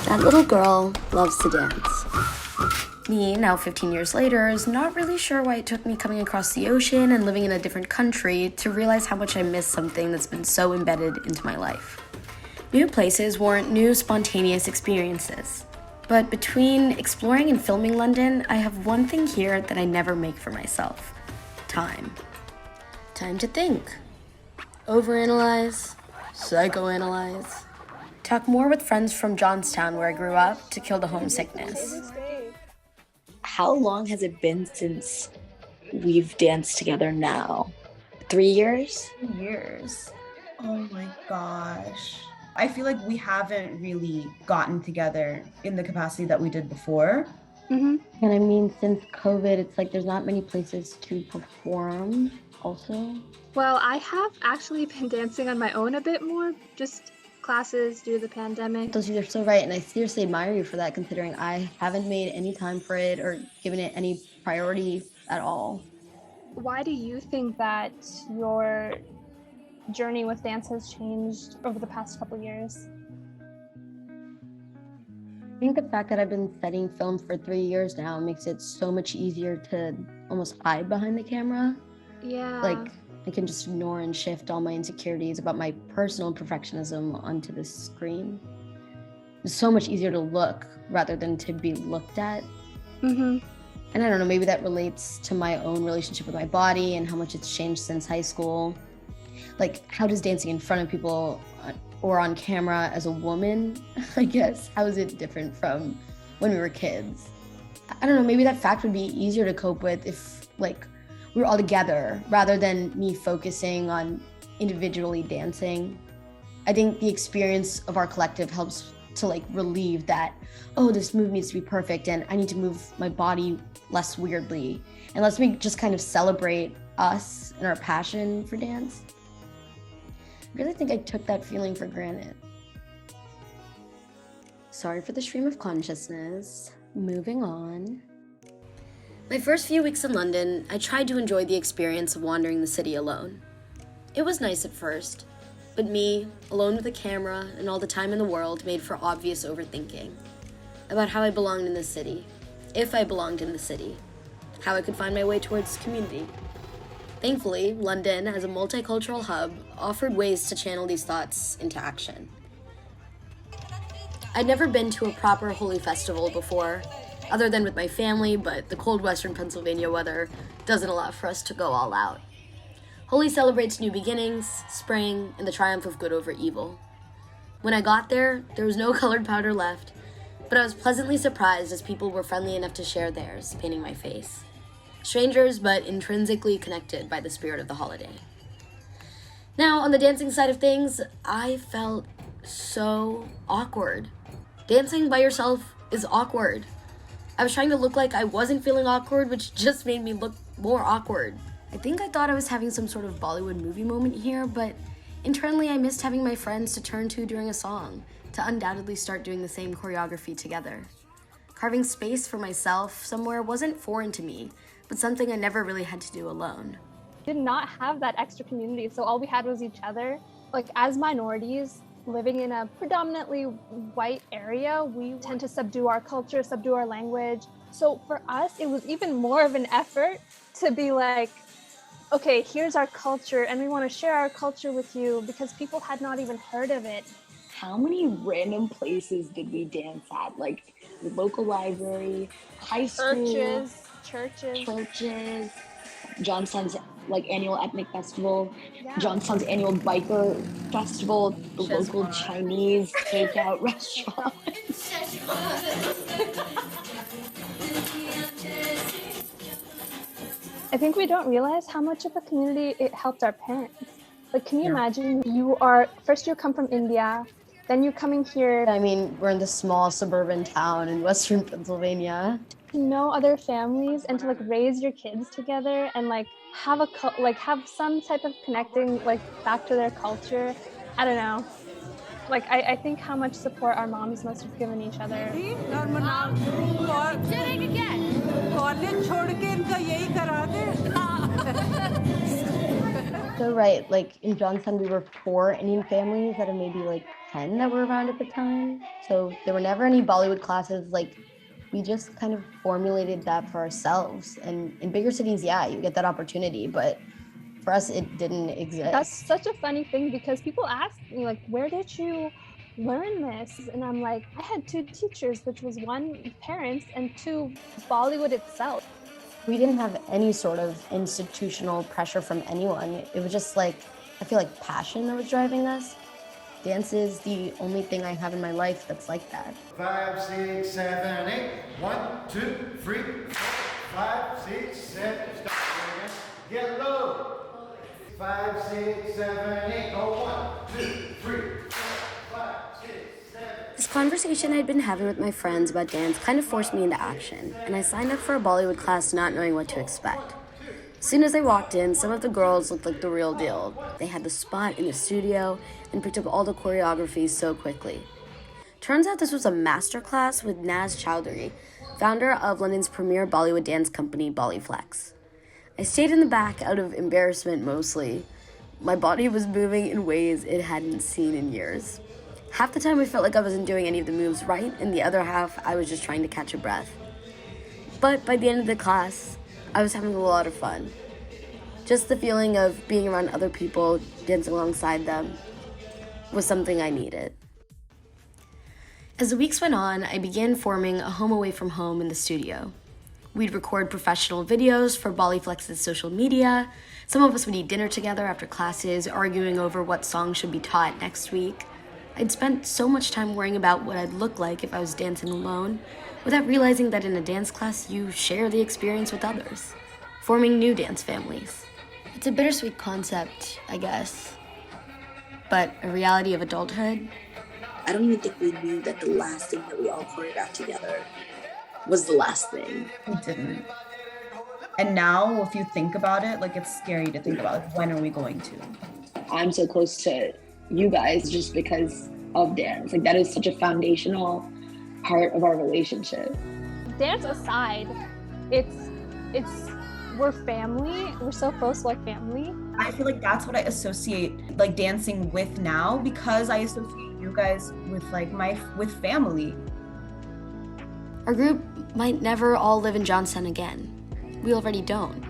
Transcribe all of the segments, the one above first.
That little girl loves to dance. Me, now 15 years later, is not really sure why it took me coming across the ocean and living in a different country to realize how much I miss something that's been so embedded into my life. New places warrant new, spontaneous experiences. But between exploring and filming London, I have one thing here that I never make for myself. Time. Time to think. Overanalyze. Psychoanalyze. Talk more with friends from Johnstown, where I grew up, to kill the homesickness. How long has it been since we've danced together now? 3 years? 3 years. Oh my gosh. I feel like we haven't really gotten together in the capacity that we did before. And I mean, since COVID, it's like there's not many places to perform also. Well, I have actually been dancing on my own a bit more, just classes due to the pandemic. Those are so right, and I seriously admire you for that, considering I haven't made any time for it or given it any priority at all. Why do you think that your journey with dance has changed over the past couple years? I think the fact that I've been studying film for 3 years now makes it so much easier to almost hide behind the camera. Yeah. Like, I can just ignore and shift all my insecurities about my personal perfectionism onto the screen. It's so much easier to look rather than to be looked at. And I don't know, maybe that relates to my own relationship with my body and how much it's changed since high school. Like, how does dancing in front of people or on camera as a woman, I guess, how is it different from when we were kids? I don't know, maybe that fact would be easier to cope with if, like, we were all together rather than me focusing on individually dancing. I think the experience of our collective helps to, like, relieve that, oh, this move needs to be perfect and I need to move my body less weirdly. And lets me just kind of celebrate us and our passion for dance. I really think I took that feeling for granted. Sorry for the stream of consciousness. Moving on. My first few weeks in London, I tried to enjoy the experience of wandering the city alone. It was nice at first, but me, alone with a camera and all the time in the world, made for obvious overthinking about how I belonged in the city, if I belonged in the city, how I could find my way towards community. Thankfully, London, as a multicultural hub, offered ways to channel these thoughts into action. I'd never been to a proper holy festival before, other than with my family, but the cold western Pennsylvania weather doesn't allow for us to go all out. Holi celebrates new beginnings, spring, and the triumph of good over evil. When I got there was no colored powder left, but I was pleasantly surprised as people were friendly enough to share theirs, painting my face. Strangers, but intrinsically connected by the spirit of the holiday. Now, on the dancing side of things, I felt so awkward. Dancing by yourself is awkward. I was trying to look like I wasn't feeling awkward, which just made me look more awkward. I think I thought I was having some sort of Bollywood movie moment here, but internally I missed having my friends to turn to during a song, to undoubtedly start doing the same choreography together. Carving space for myself somewhere wasn't foreign to me, but something I never really had to do alone. Did not have that extra community, so all we had was each other. Like, as minorities living in a predominantly white area, we tend to subdue our culture, subdue our language. So for us, it was even more of an effort to be like, okay, here's our culture and we want to share our culture with you, because people had not even heard of it. How many random places did we dance at? Like the local library, high school, churches, Johnstown's like annual ethnic festival, Johnstown's annual biker festival, the local Chinese takeout restaurant. I think we don't realize how much of a community it helped our parents. Like, can you imagine you come from India, then you're coming here. I mean, we're in this small suburban town in western Pennsylvania. To know other families and to like raise your kids together and like have have some type of connecting like back to their culture. I don't know. Like, I think how much support our moms must have given each other. The so right. Like in Johnstown, we were 4 Indian families out of maybe like 10 that were around at the time. So there were never any Bollywood classes. Like we just kind of formulated that for ourselves. And in bigger cities, yeah, you get that opportunity, but for us, it didn't exist. That's such a funny thing because people ask me like, where did you learn this? And I'm like, I had 2 teachers, which was 1 parents and 2 Bollywood itself. We didn't have any sort of institutional pressure from anyone. It was just like, I feel like passion that was driving us. Dance is the only thing I have in my life that's like that. 5, 6, 7, 8. 1, 2, 3, 4, 5, 6, 7. Stop again. Get low. 5, 6, 7, 8. Go 1, 2, 3, 4, 5, 6, 7. This conversation I'd been having with my friends about dance kind of forced me into action, and I signed up for a Bollywood class not knowing what to expect. As soon as I walked in, some of the girls looked like the real deal. They had the spot in the studio and picked up all the choreography so quickly. Turns out this was a master class with Naach Chowdhury, founder of London's premier Bollywood dance company, Bollyflex. I stayed in the back out of embarrassment mostly. My body was moving in ways it hadn't seen in years. Half the time I felt like I wasn't doing any of the moves right, and the other half I was just trying to catch a breath. But by the end of the class, I was having a lot of fun. Just the feeling of being around other people, dancing alongside them, was something I needed. As the weeks went on, I began forming a home away from home in the studio. We'd record professional videos for Bollyflex's social media. Some of us would eat dinner together after classes, arguing over what songs should be taught next week. I'd spent so much time worrying about what I'd look like if I was dancing alone, without realizing that in a dance class, you share the experience with others, forming new dance families. It's a bittersweet concept, I guess, but a reality of adulthood. I don't even think we knew that the last thing that we all choreographed together was the last thing. We didn't. And now, if you think about it, like it's scary to think about, like, when are we going to? I'm so close to you guys just because of dance. Like that is such a foundational part of our relationship. Dance aside, we're family. We're so close like family. I feel like that's what I associate like dancing with now, because I associate you guys with like with family. Our group might never all live in Johnstown again. We already don't.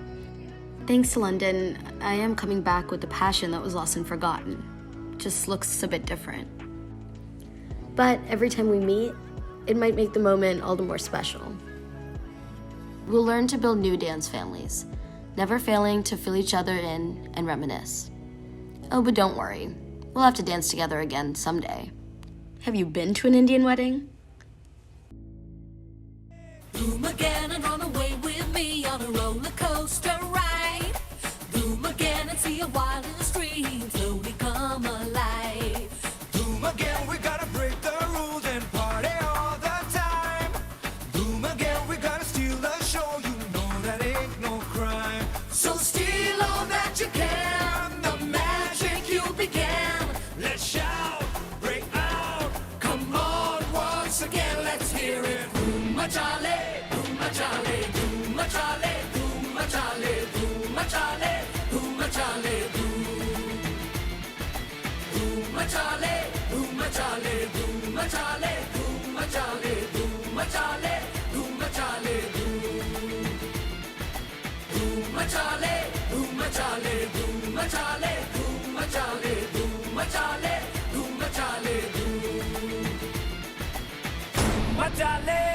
Thanks to London, I am coming back with the passion that was lost and forgotten. Just looks a bit different. But every time we meet, it might make the moment all the more special. We'll learn to build new dance families, never failing to fill each other in and reminisce. Oh, but don't worry, we'll have to dance together again someday. Have you been to an Indian wedding? Boom again and run away with me on a roller coaster ride. Boom again and see a wild stream slowly come alive. Boom again, we gotta break the rules and party all the time. Boom again, we gotta steal the show, you know that ain't no crime. So steal all that you can, the magic you began. Let's shout, break out, Come on once again, let's hear it. Boom machale, boom machale, boom machale, boom machale, boom machale, boom machale, boom. Boom machale, boom machale, boom machale, boom machale, boom machale, boom machale, boom. Boom machale, boom machale, boom machale, boom machale, boom machale, boom machale, boom. Machale.